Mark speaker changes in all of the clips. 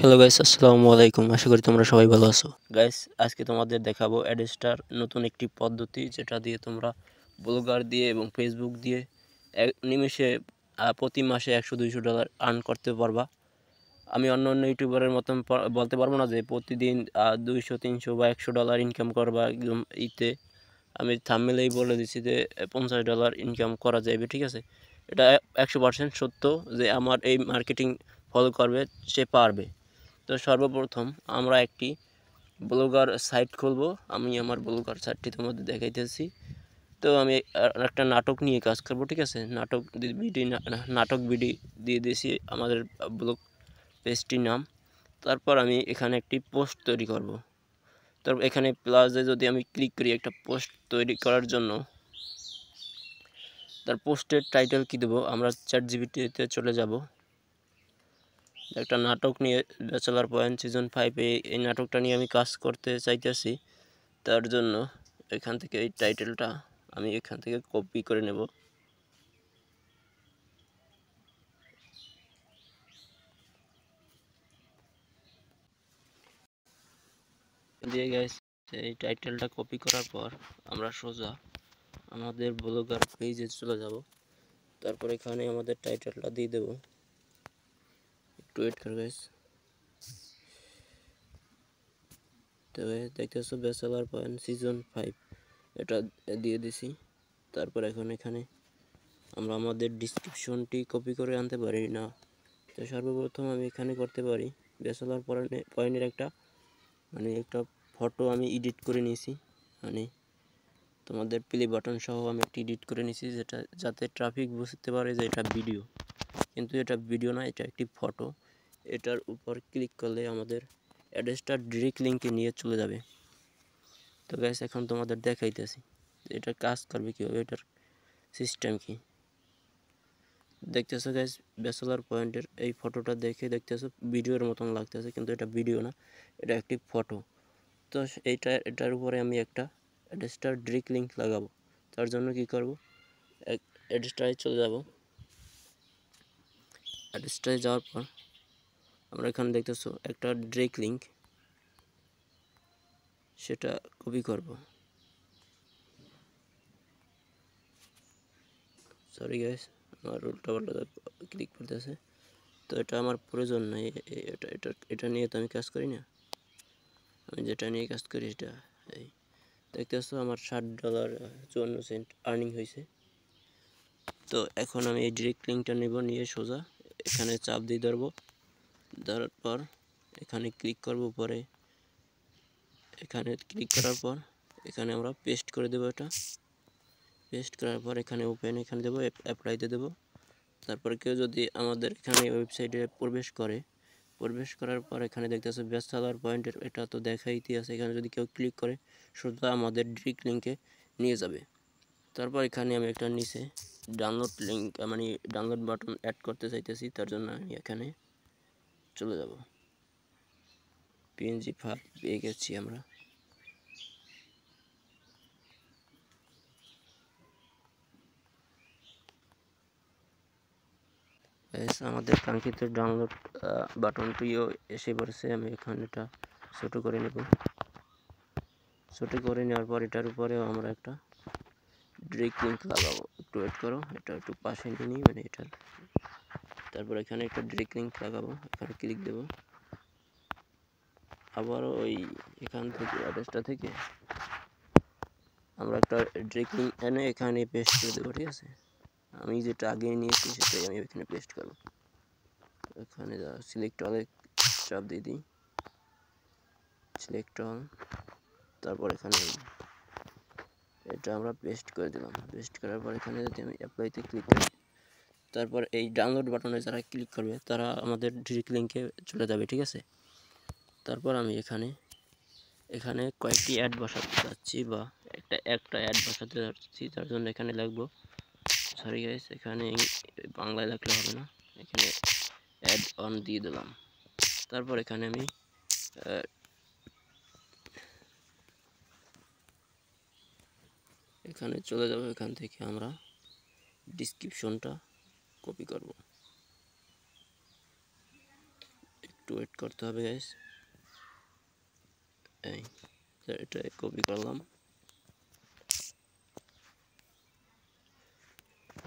Speaker 1: Hello guys, আসসালামু আলাইকুম। আশা করি তোমরা সবাই ভালো আছো। গাইস, আজকে তোমাদের দেখাবো অ্যাডস্টার নতুন একটি পদ্ধতি, যেটা দিয়ে তোমরা ব্লগার দিয়ে এবং ফেসবুক দিয়ে এক নিমেষে প্রতি মাসে $100-200 আর্ন করতে পারবা। আমি অন্য ইউটিউবারের মতন বলতে পারবো না যে প্রতিদিন 200-300 বা $100 ইনকাম করবা একদম ইতে। আমি থাম্বনেইলেই বলে দিচ্ছি যে $50 ইনকাম করা যাবে, ঠিক আছে? এটা 100% সত্য যে আমার এই মার্কেটিং ফলো করবে সে পারবে। তো সর্বপ্রথম আমরা একটি ব্লগার সাইট খুলব। আমি আমার ব্লগার সাইটটি তোমাদের দেখাইতেছি। তো আমি একটা নাটক নিয়ে কাজ করব, ঠিক আছে? নাটক বিডি দিয়ে দিয়েছি আমাদের ব্লগ পেজটির নাম। তারপর আমি এখানে একটি পোস্ট তৈরি করব। তারপর এখানে প্লাসে যদি আমি ক্লিক করি একটা পোস্ট তৈরি করার জন্য, তার পোস্টের টাইটেল কী দেবো? আমরা চ্যাটজিপিটিতে চলে যাব। একটা নাটক নিয়ে ব্যাচেলার পয়েন্ট সিজন 5 এই নাটকটা নিয়ে আমি কাজ করতে চাইতেছি। তার জন্য এখান থেকে এই টাইটেলটা আমি এখান থেকে কপি করে নেব। দিয়ে গাইস, এই টাইটেলটা কপি করার পর আমরা সোজা আমাদের ব্লগার পেজে চলে যাব। তারপর এখানে আমাদের টাইটেলটা দিয়ে দেব। একটু ওয়েট করো গাইস। তবে দেখতেছো ব্যাচেলার পয়েন্ট সিজন 5 এটা দিয়ে দিছি। তারপর এখন এখানে আমরা আমাদের ডিসক্রিপশনটি কপি করে আনতে পারি না। তো সর্বপ্রথম আমি এখানে করতে পারি ব্যাচেলার পয়েন্টের একটা ফটো আমি এডিট করে নিয়েছি। তোমাদের প্লে বাটন সহ আমি একটি এডিট করে নিয়েছি, যেটা যাতে ট্রাফিক বুঝতে পারে যে এটা ভিডিও, কিন্তু এটা ভিডিও না, এটা একটি ফটো। এটার উপর ক্লিক করলে আমাদের অ্যাড্রেসটা ডিরেক্ট লিঙ্কে নিয়ে চলে যাবে। তো গাইস, এখন তোমাদের দেখাইতেছি এটা কাজ করবে কীভাবে, এটার সিস্টেম কি। দেখতেছো গাইস, ব্যাচেলার পয়েন্টের এই ফটোটা দেখে দেখতেছো ভিডিওর মতন লাগতেছে, কিন্তু এটা ভিডিও না, এটা একটি ফটো। তো এটার উপরে আমি একটা অ্যাডস্টার ডিরেক্ট লিঙ্ক লাগাবো। তার জন্য কি করব, অ্যাডস্টারে চলে যাব। অ্যাডস্টারে যাওয়ার পর আমরা এখানে দেখতেছো একটা ডিরেক্ট লিঙ্ক, সেটা কপি করব। সরি গাইস, আমার উল্টাপাল্টা ক্লিক করতেছে। তো এটা আমার প্রয়োজন নাই, এটা নিয়ে তো আমি কাজ করি না। আমি যেটা নিয়ে কাজ করি সেটা এই দেখতেছো আমার $60.54 আর্নিং হয়েছে। তো এখন আমি এই ডিরেক্ট লিঙ্কটা নেব, নিয়ে সোজা এখানে চাপ দিয়ে ধরবো। ধরার পর এখানে ক্লিক করব, উপরে এখানে ক্লিক করার পর এখানে আমরা পেস্ট করে দেবো। এটা পেস্ট করার পর এখানে ওপেন এখানে দেবো, অ্যাপ্লাইতে দেবো। তারপর কেউ যদি আমাদের এখানে ওয়েবসাইটে প্রবেশ করার পর এখানে দেখতেছে ব্যাচেলার পয়েন্টের এটা তো দেখাইতে আছে। এখানে যদি কেউ ক্লিক করে সোজা আমাদের ডিরেক্ট লিঙ্কে নিয়ে যাবে। তারপর এখানে আমি একটা নিচে download link download button add করতে চাইতেছি। তার জন্য আমি এখানে চলে যাব। পিএনজি ফাইল পেয়ে গেছি আমরা। আমাদের কাঙ্ক্ষিত ডাউনলোড বাটনটিও এসে পড়েছে। আমি এখানে এটা ছোট করে নেব। ছোট করে নেওয়ার পর এটার উপরেও আমরা একটা ডিরেক্ট লিঙ্ক লাগাবো। একটু ওয়েট করো, এটা একটু পাশে নিয়ে নিই, এটার। তারপর এখানে একটা ডিরেক্ট লিঙ্ক লাগাবো, এখানে ক্লিক দেব। আবারও ওই এখান থেকে অ্যাড্রেসটা থেকে আমরা একটা ডিরেক্ট লিঙ্ক এনে এখানে পেস্ট করে দেবো, ঠিক আছে? আমি যেটা আগে নিয়েছি সেটাই আমি এখানে পেস্ট করব। এখানে সিলেক্ট অলে চাপ দিয়ে দিই, সিলেক্ট অল। তারপর এখানে এটা আমরা পেস্ট করে দিলাম। পেস্ট করার পর এখানে যদি আমি অ্যাপ্লাইতে ক্লিক করি, তারপর এই ডাউনলোড বাটনে যারা ক্লিক করবে তারা আমাদের ডিরেক্ট লিঙ্কে চলে যাবে, ঠিক আছে? তারপর আমি এখানে কয়েকটি অ্যাড বসাতে যাচ্ছি, বা একটা অ্যাড বসাতে যাচ্ছি। তার জন্য এখানে লিখবো, সরি গাইস, এখানে বাংলায় লিখলে হবে না, এখানে অ্যাড অন দিয়ে দিলাম। তারপর এখানে আমি এখানে চলে যাব। এখান থেকে আমরা ডিসক্রিপশনটা কপি করব। একটু ওয়েট করতে হবে গাইস। এই এটা কপি করলাম,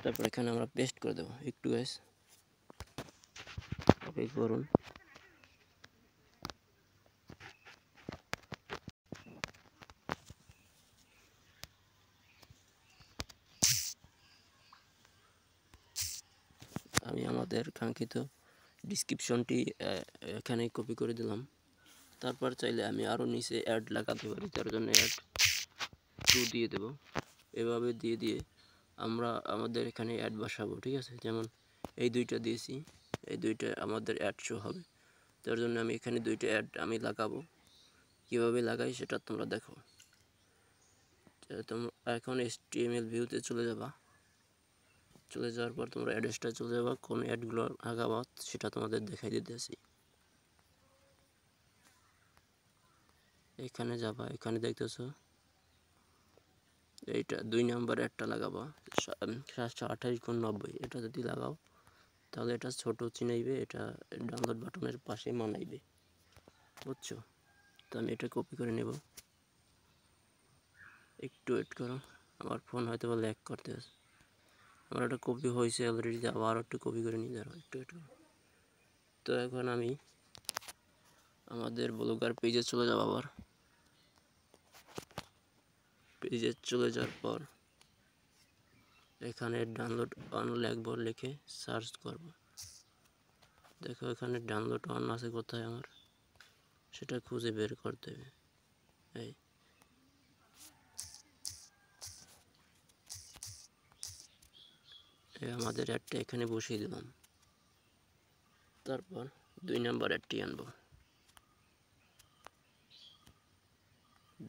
Speaker 1: তারপর এখানে আমরা পেস্ট করে দেবো। একটু গাইস অপেক্ষা করুন। আমি আমাদের কাঙ্ক্ষিত ডিসক্রিপশনটি এখানে কপি করে দিলাম। তারপর চাইলে আমি আরও নিচে অ্যাড লাগাতে পারি, তার জন্য অ্যাড 2 দিয়ে দেব। এভাবে দিয়ে দিয়ে আমরা আমাদের এখানে অ্যাড বসাবো, ঠিক আছে। যেমন এই দুইটা দিয়েছি, এই দুইটা আমাদের অ্যাড শো হবে, তার জন্য আমি এখানে দুইটা অ্যাড আমি লাগাবো। কীভাবে লাগাই সেটা তোমরা দেখো। তোমরা এখন HTML ভিউতে চলে যাবা, চলে যাওয়ার পর তোমরা অ্যাড্রেসটা চলে যাবা, কোন অ্যাডগুলো লাগাবা সেটা তোমাদের দেখাই দিতেছি। এখানে যাবা, এখানে দেখতেছো এইটা 2 নম্বর অ্যাডটা লাগাবা 728x90। এটা যদি লাগাও তাহলে এটা ছোট চিনাইবে, এটা ডাউনলোড বাটনের পাশে মানাইবে, বুঝছো। তো আমি এটা কপি করে নেব। একটু ওয়েট করো, আমার ফোন হয়তো বা ল্যাগ করতে আছে। আমার একটা কপি হয়েছে অলরেডি, আবার একটু কপি করে নিয়ে যাবো, একটু ওয়েট করো। তো এখন আমি আমাদের ব্লগার পেজে চলে যাব। আবার পেজে চলে যাওয়ার পর এখানে ডাউনলোড অন লিখবো, লিখে সার্চ করব। দেখো এখানে ডাউনলোড অন আছে কোথায় আমার, সেটা খুঁজে বের করতে হবে। এই আমাদের অ্যাডটা এখানে বসিয়ে দিলাম। তারপর 2 নম্বর অ্যাডটি আনবো।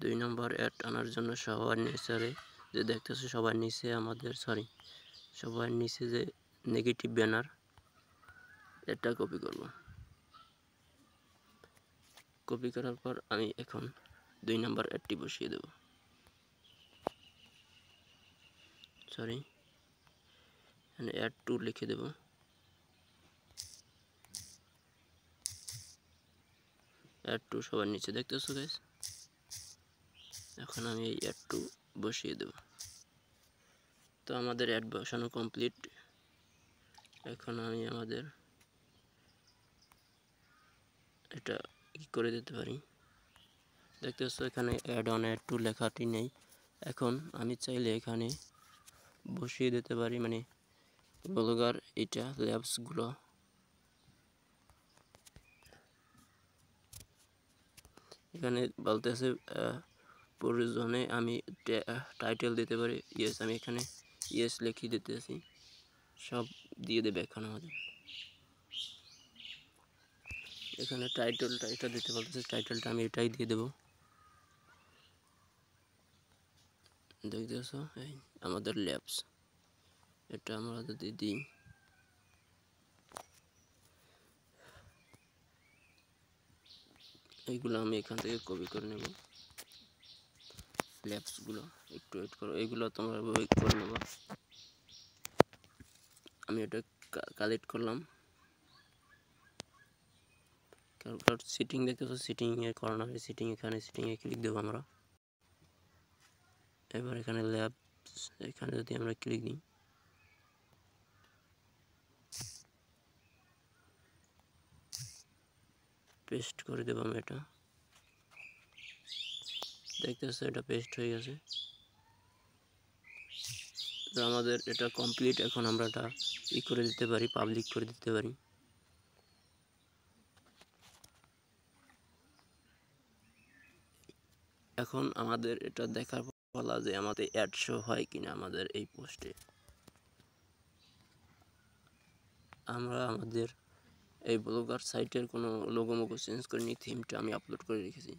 Speaker 1: 2 নম্বর অ্যাড আনার জন্য সবার নিচে যে দেখতেছো, সবার নিচে আমাদের সবার নিচে যে নেগেটিভ ব্যানার, এটা কপি করব। কপি করার পর আমি এখন 2 নম্বর অ্যাডটি বসিয়ে দেব। এখানে অ্যাড 2 লিখে দেব। অ্যাড 2 সবার নিচে দেখতেছো গাইস। এখন আমি এই অ্যাড 2 বসিয়ে দেব। তো আমাদের অ্যাড বসানো কমপ্লিট। এখন আমি আমাদের এটা কি করে দিতে পারি, দেখতেছো এখানে অ্যাড অন অ্যাড 2 লেখাটি নেই। এখন আমি চাইলে এখানে বসিয়ে দিতে পারি, মানে ব্লগার এটা ল্যাবসগুলো। এখানে বলতেছে প্রয়োজনে আমি টাইটেল দিতে পারি ইয়েস, আমি এখানে ইয়েস লিখে দিতেছি, সব দিয়ে দেবে এখন আমাদের। এখানে টাইটেলটা এটা দিতে বলতেছে, টাইটেলটা আমি এটাই দিয়ে দেবো। দেখতেছো এই আমাদের ল্যাবস, এটা আমরা যদি দিই, এইগুলো আমি এখান থেকে কপি করে নেব ল্যাবসগুলো। একটু ওয়েট করো, এইগুলো তোমরা ওয়েট করে নেবা। আমি এটা কালেক্ট করলাম। তারপর সিটিং দেখতেছো, সিটিংয়ে করানো হয়, এখানে সিটিংয়ে ক্লিক দেবো আমরা। এবার এখানে ল্যাবস, এখানে যদি আমরা ক্লিক দিই, পেস্ট করে দেবো আমি এটা। দেখতেছো এটা পেস্ট হয়ে গেছে। তো আমাদের এটা কমপ্লিট। এখন আমরা এটা করে দিতে পারি, পাবলিক করে দিতে পারি। এখন আমাদের এটা দেখার পালা যে আমাদের অ্যাড শো হয় কিনা আমাদের এই পোস্টে। আমরা আমাদের এই ব্লগার সাইটের কোনো লোগো মোগো চেঞ্জ করিনি, থিমটা আমি আপলোড করে রেখেছি।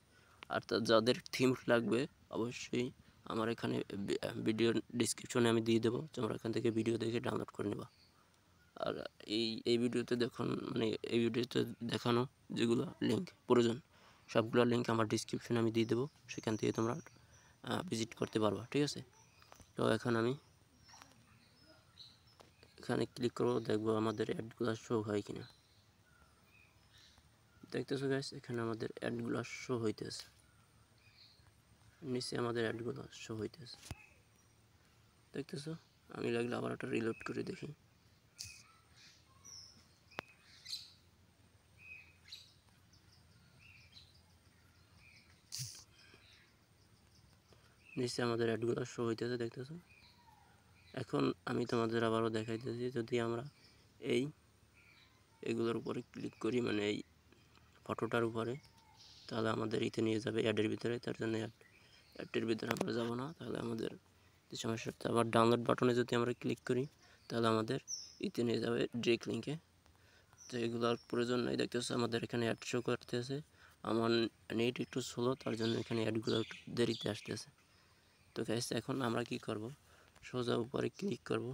Speaker 1: আর যাদের থিম লাগবে অবশ্যই আমার এখানে ভিডিও ডিসক্রিপশনে আমি দিয়ে দেবো, তোমরা এখান থেকে ভিডিও দেখে ডাউনলোড করে নেবা। আর এই ভিডিওতে দেখুন, মানে এই ভিডিওতে দেখানো যেগুলো লিঙ্ক প্রয়োজন, সবগুলো লিঙ্ক আমার ডিসক্রিপশনে আমি দিয়ে দেবো, সেখান থেকে তোমরা ভিজিট করতে পারবা, ঠিক আছে। তো এখন আমি এখানে ক্লিক করবো, দেখবো আমাদের অ্যাডগুলো শো হয় কিনা। দেখতেছো গাইস, এখানে আমাদের অ্যাডগুলো শো হইতেছে, নিচে আমাদের অ্যাডগুলো শো হইতেছে, দেখতেছো। আমি লাগলে আবার একটা রিলোড করে দেখি। নিচে আমাদের অ্যাডগুলো শো হইতেছে, দেখতেছো। এখন আমি তোমাদের আবারও দেখাইতেছি, যদি আমরা এগুলোর উপরে ক্লিক করি, মানে এই ফটোটার উপরে, তাহলে আমাদের ইতে নিয়ে যাবে অ্যাডের ভিতরে। তার জন্য অ্যাডের ভিতরে আমরা যাব না, তাহলে আমাদের যে সমস্যা হচ্ছে। আবার ডাউনলোড বাটনে যদি আমরা ক্লিক করি, তাহলে আমাদের ইতে নিয়ে যাবে ডিরেক্ট লিঙ্কে। তো এগুলোর প্রয়োজন নেই, দেখতেছো আমাদের এখানে অ্যাড শো করতেছে। আমার নেট একটু স্লো, তার জন্য এখানে অ্যাডগুলো একটু দেরিতে আসতেছে। তো গাইস, এখন আমরা কি করব, সোজা উপরে ক্লিক করব,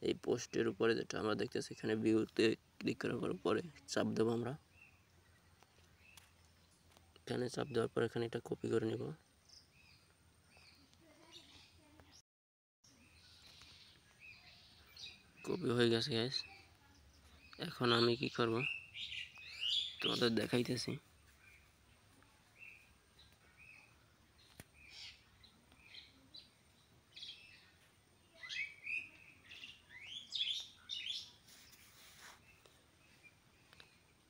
Speaker 1: এই পোস্টের উপরে যেটা আমরা দেখতেছি, এখানে ভিউতে ক্লিক করার পরে চাপ দেবো আমরা। এখানে চাপ দেওয়ার পর এখানে এটা কপি করে নেব। কপি হয়ে গেছে গাইস। এখন আমি কি করব তোমাদের দেখাইতেছি।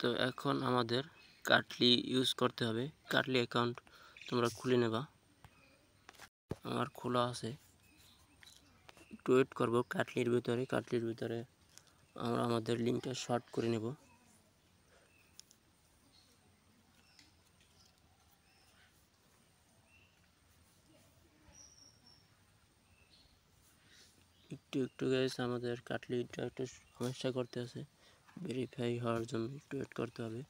Speaker 1: তো এখন আমাদের কার্টলি ইউজ করতে হবে। কার্টলি অ্যাকাউন্ট তোমরা খুলে নেবা, আমার খোলা আছে। একটু ওয়েট করবো কার্টলির ভিতরে আমরা আমাদের লিঙ্কটা শর্ট করে নেব। একটু গাইস, আমাদের কাটলিটা একটু সমস্যা করতে আছে, ভেরিফাই হওয়ার জন্য একটু ওয়েট করতে হবে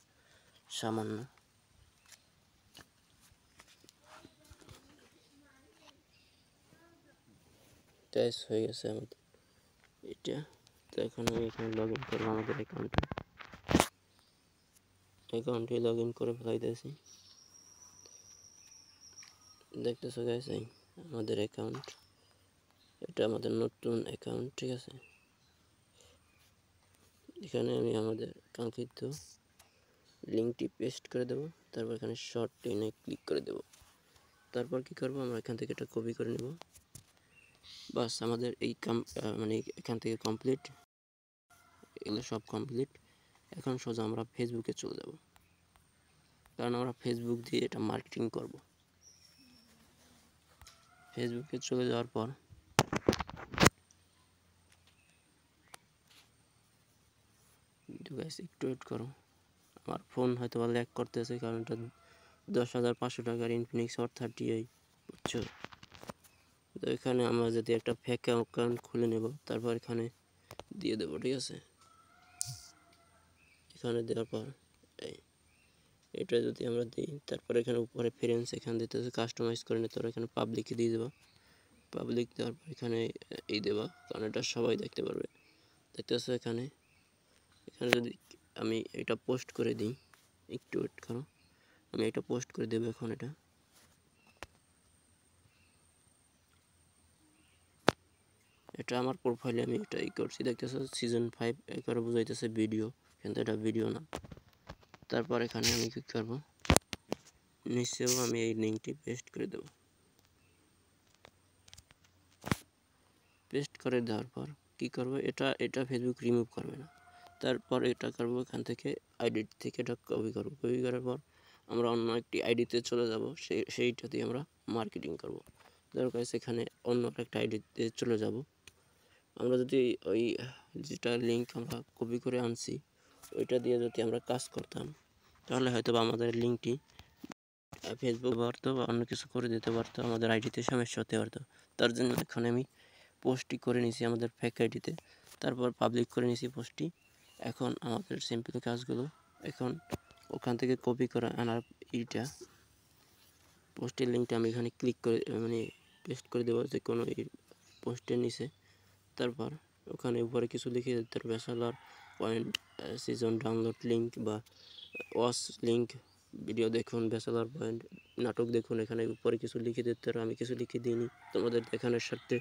Speaker 1: সামান্য। টাইস হয়ে গেছে আমাদের এটা। তো এখন আমি এখানে লগ ইন করবো আমাদের অ্যাকাউন্টে লগ ইন করে ফেলাইতেছি। দেখতেছো গাইস, এই আমাদের অ্যাকাউন্ট, এটা আমাদের নতুন অ্যাকাউন্ট, ঠিক আছে। এখানে আমি আমাদের কাঙ্ক্ষিত লিঙ্কটি পেস্ট করে দেব, তারপর এখানে শর্ট টেনে ক্লিক করে দেব। তারপর কি করব, আমরা এখান থেকে এটা কপি করে নেব। বাস আমাদের এই মানে এখান থেকে কমপ্লিট, এগুলো সব কমপ্লিট। এখন সোজা আমরা ফেসবুকে চলে যাব, কারণ আমরা ফেসবুক দিয়ে এটা মার্কেটিং করব। ফেসবুকে চলে যাওয়ার পর একটু ওয়েট করো, আমার ফোন হয়তো বা ল্যাগ করতেছে, কারণ এটা 10,500 টাকার ইনফিনিক্স হট 30i, বুঝছো। তো এখানে আমরা যদি একটা ফেক অ্যাকাউন্ট খুলে নেব, তারপর এখানে দিয়ে দেবো, ঠিক আছে। এখানে দেওয়ার পর এটা যদি আমরা দিই, তারপর এখানে উপরে ফ্রেন্ডস এখানে দিতে কাস্টমাইজ করে নিতে হবে। এখানে পাবলিকে দিয়ে দেবো, পাবলিক দেওয়ার পর এখানে এই দেবা, কারণ এটা সবাই দেখতে পারবে। দেখতেছো এখানে যদি আমি এটা পোস্ট করে দিই, একটু ওয়েট করো, আমি এটা পোস্ট করে দেবো। এখন এটা আমার প্রোফাইলে আমি এটাই করছি, দেখতেছো সিজন 5 একবারে বুঝাইতেছে ভিডিও, কিন্তু এটা ভিডিও না। তারপর এখানে আমি কি করবো, নিচেও আমি এই লিঙ্কটি পেস্ট করে দেবো। পেস্ট করে দেওয়ার পর কি করব, এটা ফেসবুক রিমুভ করবে না। তারপর এটা করব, এখান থেকে আইডি থেকে এটা কপি করব। কপি করার পর আমরা অন্য একটি আইডিতে চলে যাব, সেইটা দিয়ে আমরা মার্কেটিং করব। দরকার সেখানে অন্য একটা আইডিতে চলে যাব। আমরা যদি ওই যেটা লিঙ্ক আমরা কপি করে আনছি, ওইটা দিয়ে যদি আমরা কাজ করতাম, তাহলে হয়তো আমাদের লিঙ্কটি ফেসবুক পারতো বা অন্য কিছু করে দিতে পারতো, আমাদের আইডিতে সমস্যা হতে পারতো। তার জন্য এখন আমি পোস্টটি করে নিয়েছি আমাদের ফেক আইডিতে, তারপর পাবলিক করে নিয়েছি পোস্টটি। এখন আমাদের সিম্পল কাজগুলো, এখন ওখান থেকে কপি করে আনার এইটা পোস্টের লিঙ্কটা আমি এখানে ক্লিক করে মানে পেস্ট করে দেবো যে কোনো এই পোস্টের নিচে। তারপর ওখানে উপরে কিছু লিখে দিতে হবে, bachelor point, season download link বা ওয়াচ লিঙ্ক, ভিডিও দেখুন, ব্যাচেলর পয়েন্ট, নাটক দেখুন। এখানে উপরে কিছু লিখে দিতে হবে, আমি কিছু লিখে দিইনি তোমাদের দেখানোর স্বার্থে।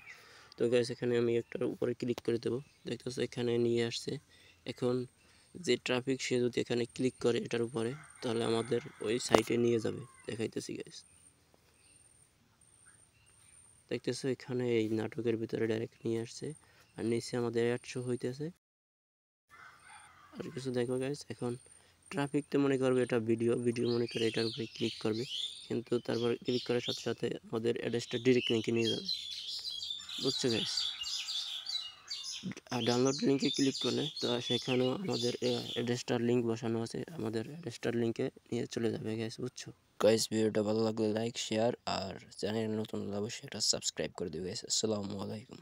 Speaker 1: তো গাইস, এখানে আমি একটার উপরে ক্লিক করে দেবো, দেখতেছো এখানে নিয়ে আসছে। এখন যে ট্রাফিক সে যদি এখানে ক্লিক করে এটার উপরে, তাহলে আমাদের ওই সাইটে নিয়ে যাবে। দেখাইতেছি গাইস, দেখতেছো এখানে এই নাটকের ভিতরে ডাইরেক্ট নিয়ে আসছে, আর নিচে আমাদের অ্যাড শো হইতেছে। আর কিছু দেখো গাইস, এখন ট্রাফিক তো মনে করবে এটা ভিডিও মনে করে এটার উপরে ক্লিক করবে, কিন্তু তারপর ক্লিক করার সাথে সাথে আমাদের অ্যাড্রেসটা ডিরেক্ট লিঙ্কে নিয়ে যাবে। বুঝছো গাইস? আর ডাউনলোড লিঙ্কে ক্লিক করলে তো সেখানেও আমাদের অ্যাড্রেসটার লিঙ্ক বসানো আছে, আমাদের অ্যাড্রেসটার লিঙ্কে নিয়ে চলে যাবে গাইস। বুঝছো গাইস? ভিডিওটা ভালো লাগলে লাইক শেয়ার, আর চ্যানেল নতুন হলে অবশ্যই এটা সাবস্ক্রাইব করে দিবে গাইস। আসসালামু আলাইকুম।